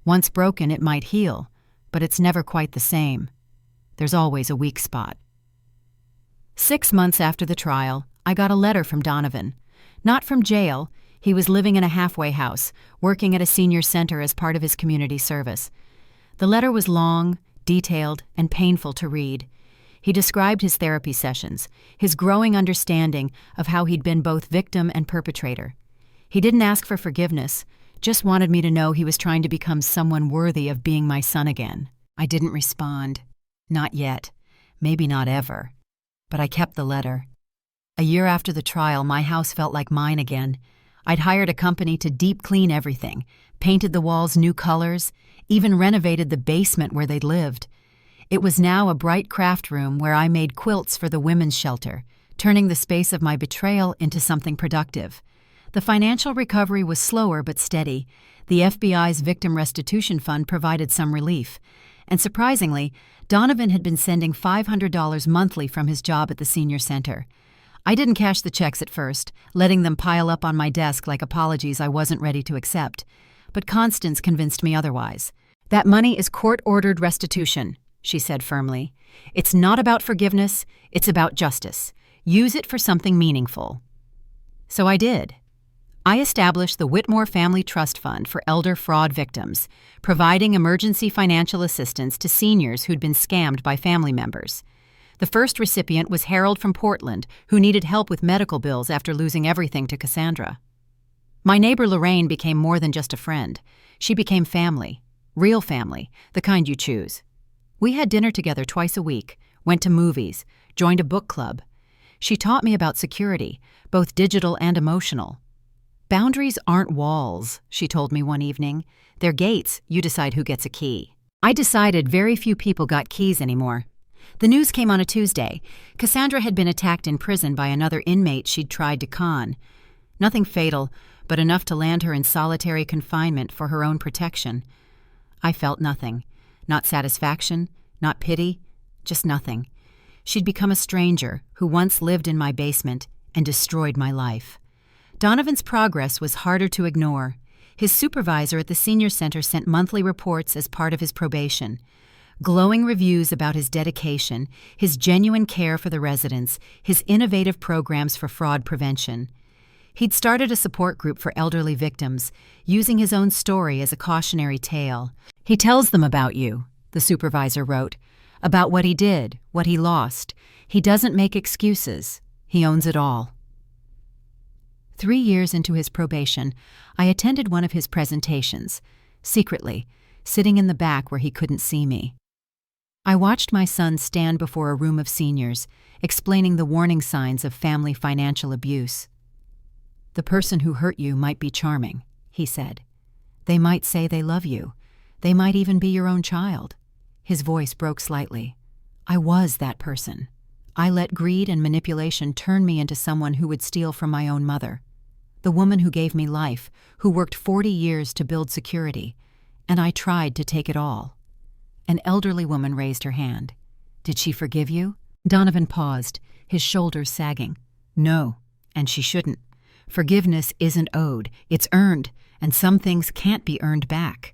Once broken, it might heal, but it's never quite the same. There's always a weak spot." 6 months after the trial, I got a letter from Donovan. Not from jail. He was living in a halfway house, working at a senior center as part of his community service. The letter was long, detailed, and painful to read. He described his therapy sessions, his growing understanding of how he'd been both victim and perpetrator. He didn't ask for forgiveness, just wanted me to know he was trying to become someone worthy of being my son again. I didn't respond. Not yet. Maybe not ever. But I kept the letter. A year after the trial, my house felt like mine again. I'd hired a company to deep clean everything, painted the walls new colors, even renovated the basement where they'd lived. It was now a bright craft room where I made quilts for the women's shelter, turning the space of my betrayal into something productive. The financial recovery was slower but steady. The FBI's Victim Restitution Fund provided some relief. And surprisingly, Donovan had been sending $500 monthly from his job at the senior center. I didn't cash the checks at first, letting them pile up on my desk like apologies I wasn't ready to accept. But Constance convinced me otherwise. "That money is court-ordered restitution," she said firmly. "It's not about forgiveness, it's about justice. Use it for something meaningful." So I did. I established the Whitmore Family Trust Fund for elder fraud victims, providing emergency financial assistance to seniors who'd been scammed by family members. The first recipient was Harold from Portland, who needed help with medical bills after losing everything to Cassandra. My neighbor Lorraine became more than just a friend. She became family, real family, the kind you choose. We had dinner together twice a week, went to movies, joined a book club. She taught me about security, both digital and emotional. "Boundaries aren't walls," she told me one evening. "They're gates. You decide who gets a key." I decided very few people got keys anymore. The news came on a Tuesday. Cassandra had been attacked in prison by another inmate she'd tried to con. Nothing fatal, but enough to land her in solitary confinement for her own protection. I felt nothing. Not satisfaction, not pity, just nothing. She'd become a stranger who once lived in my basement and destroyed my life. Donovan's progress was harder to ignore. His supervisor at the senior center sent monthly reports as part of his probation. Glowing reviews about his dedication, his genuine care for the residents, his innovative programs for fraud prevention. He'd started a support group for elderly victims, using his own story as a cautionary tale. "He tells them about you," the supervisor wrote, "about what he did, what he lost. He doesn't make excuses. He owns it all." 3 years into his probation, I attended one of his presentations, secretly, sitting in the back where he couldn't see me. I watched my son stand before a room of seniors, explaining the warning signs of family financial abuse. "The person who hurt you might be charming," he said. "They might say they love you. They might even be your own child." His voice broke slightly. I was that person. I let greed and manipulation turn me into someone who would steal from my own mother. the woman who gave me life, who worked 40 years to build security, and I tried to take it all. An elderly woman raised her hand. Did she forgive you? Donovan paused, his shoulders sagging. No, and she shouldn't. Forgiveness isn't owed, it's earned, and some things can't be earned back.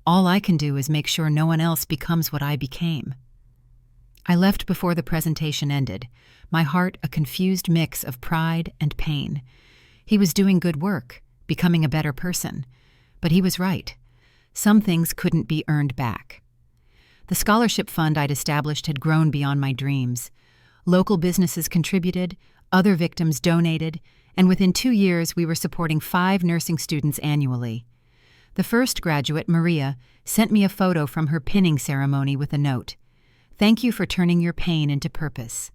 All I can do is make sure no one else becomes what I became. I left before the presentation ended, my heart a confused mix of pride and pain. He was doing good work, becoming a better person. But he was right. Some things couldn't be earned back. The scholarship fund I'd established had grown beyond my dreams. Local businesses contributed, other victims donated, and within 2 years we were supporting 5 nursing students annually. The first graduate, Maria, sent me a photo from her pinning ceremony with a note. "Thank you for turning your pain into purpose."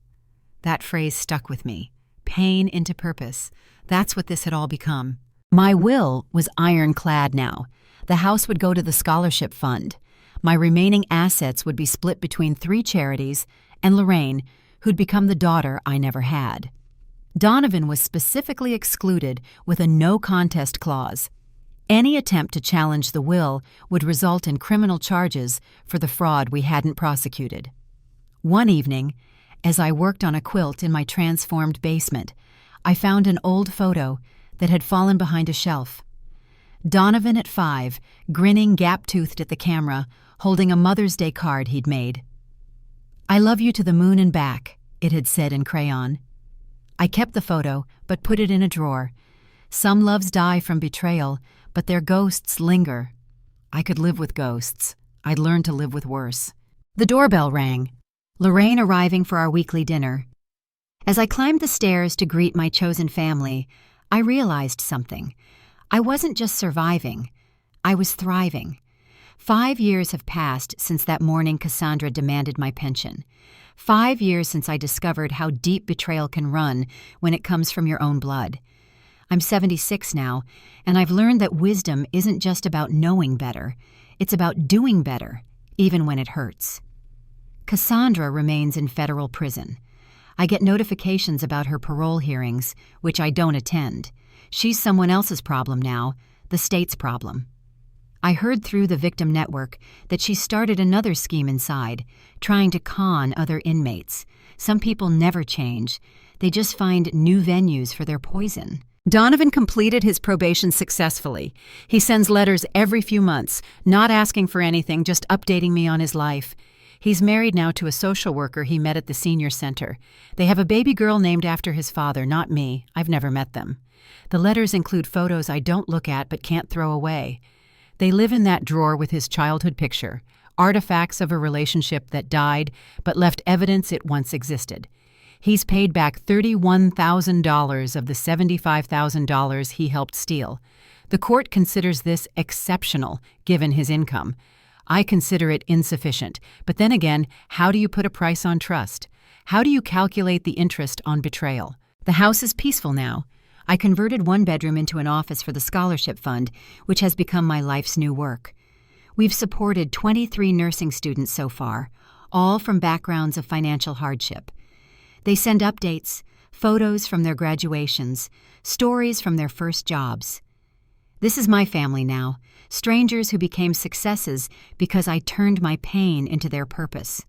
That phrase stuck with me. Pain into purpose. That's what this had all become. My will was ironclad now. The house would go to the scholarship fund. My remaining assets would be split between 3 charities and Lorraine, who'd become the daughter I never had. Donovan was specifically excluded with a no-contest clause. Any attempt to challenge the will would result in criminal charges for the fraud we hadn't prosecuted. One evening, as I worked on a quilt in my transformed basement, I found an old photo that had fallen behind a shelf. Donovan at 5, grinning gap-toothed at the camera, holding a Mother's Day card he'd made. "I love you to the moon and back," it had said in crayon. I kept the photo, but put it in a drawer. Some loves die from betrayal, but their ghosts linger. I could live with ghosts. I'd learned to live with worse. The doorbell rang. Lorraine arriving for our weekly dinner. As I climbed the stairs to greet my chosen family, I realized something. I wasn't just surviving. I was thriving. 5 years have passed since that morning Cassandra demanded my pension. 5 years since I discovered how deep betrayal can run when it comes from your own blood. I'm 76 now, and I've learned that wisdom isn't just about knowing better. It's about doing better, even when it hurts. Cassandra remains in federal prison. I get notifications about her parole hearings, which I don't attend. She's someone else's problem now, the state's problem. I heard through the victim network that she started another scheme inside, trying to con other inmates. Some people never change. They just find new venues for their poison. Donovan completed his probation successfully. He sends letters every few months, not asking for anything, just updating me on his life. He's married now to a social worker he met at the senior center. They have a baby girl named after his father, not me. I've never met them. The letters include photos I don't look at but can't throw away. They live in that drawer with his childhood picture, artifacts of a relationship that died but left evidence it once existed. He's paid back $31,000 of the $75,000 he helped steal. The court considers this exceptional, given his income. I consider it insufficient. But then again, how do you put a price on trust? How do you calculate the interest on betrayal? The house is peaceful now. I converted one bedroom into an office for the scholarship fund, which has become my life's new work. We've supported 23 nursing students so far, all from backgrounds of financial hardship. They send updates, photos from their graduations, stories from their first jobs. This is my family now, strangers who became successes because I turned my pain into their purpose.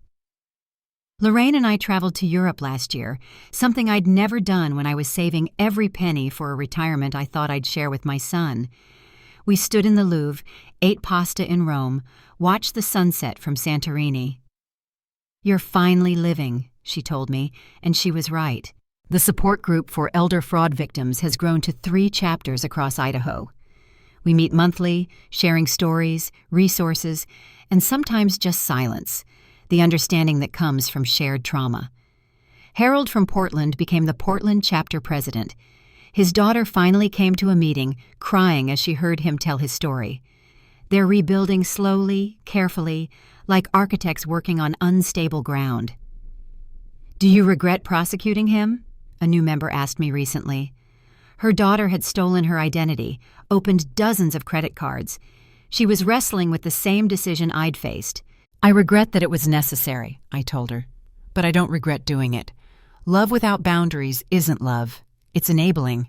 Lorraine and I traveled to Europe last year, something I'd never done when I was saving every penny for a retirement I thought I'd share with my son. We stood in the Louvre, ate pasta in Rome, watched the sunset from Santorini. "You're finally living," she told me, and she was right. The support group for elder fraud victims has grown to 3 chapters across Idaho. We meet monthly, sharing stories, resources, and sometimes just silence, the understanding that comes from shared trauma. Harold from Portland became the Portland chapter president. His daughter finally came to a meeting, crying as she heard him tell his story. They're rebuilding slowly, carefully, like architects working on unstable ground. "Do you regret prosecuting him?" a new member asked me recently. Her daughter had stolen her identity, opened dozens of credit cards. She was wrestling with the same decision I'd faced. "I regret that it was necessary," I told her, "but I don't regret doing it. Love without boundaries isn't love. It's enabling.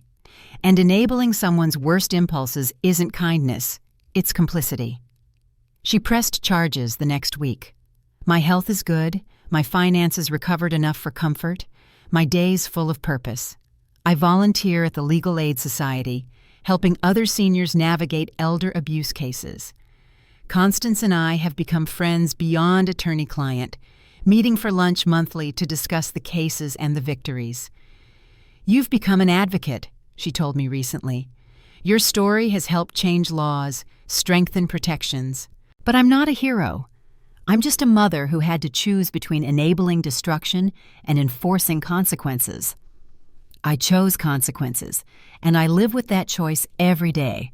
And enabling someone's worst impulses isn't kindness, it's complicity. She pressed charges the next week. My health is good, my finances recovered enough for comfort, my days full of purpose. I volunteer at the Legal Aid Society, helping other seniors navigate elder abuse cases. Constance and I have become friends beyond attorney-client, meeting for lunch monthly to discuss the cases and the victories. You've become an advocate, she told me recently. Your story has helped change laws, strengthen protections. But I'm not a hero. I'm just a mother who had to choose between enabling destruction and enforcing consequences. I chose consequences, and I live with that choice every day.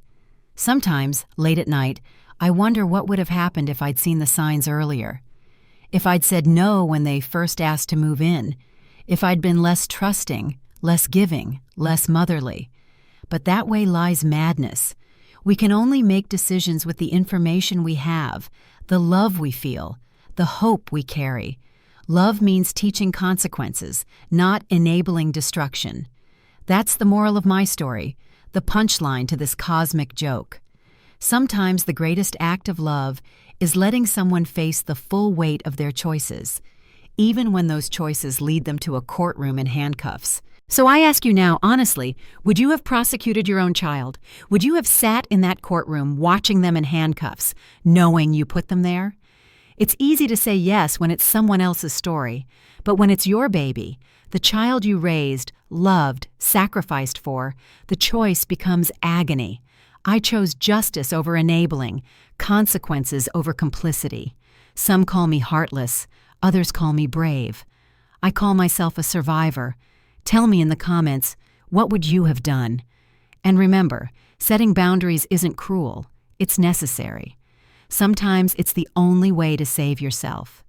Sometimes, late at night, I wonder what would have happened if I'd seen the signs earlier. If I'd said no when they first asked to move in. If I'd been less trusting, less giving, less motherly. But that way lies madness. We can only make decisions with the information we have, the love we feel, the hope we carry. Love means teaching consequences, not enabling destruction. That's the moral of my story, the punchline to this cosmic joke. Sometimes the greatest act of love is letting someone face the full weight of their choices, even when those choices lead them to a courtroom in handcuffs. So I ask you now, honestly, would you have prosecuted your own child? Would you have sat in that courtroom watching them in handcuffs, knowing you put them there? It's easy to say yes when it's someone else's story, but when it's your baby, the child you raised, loved, sacrificed for, the choice becomes agony. I chose justice over enabling, consequences over complicity. Some call me heartless, others call me brave. I call myself a survivor. Tell me in the comments, what would you have done? And remember, setting boundaries isn't cruel, it's necessary. Sometimes it's the only way to save yourself.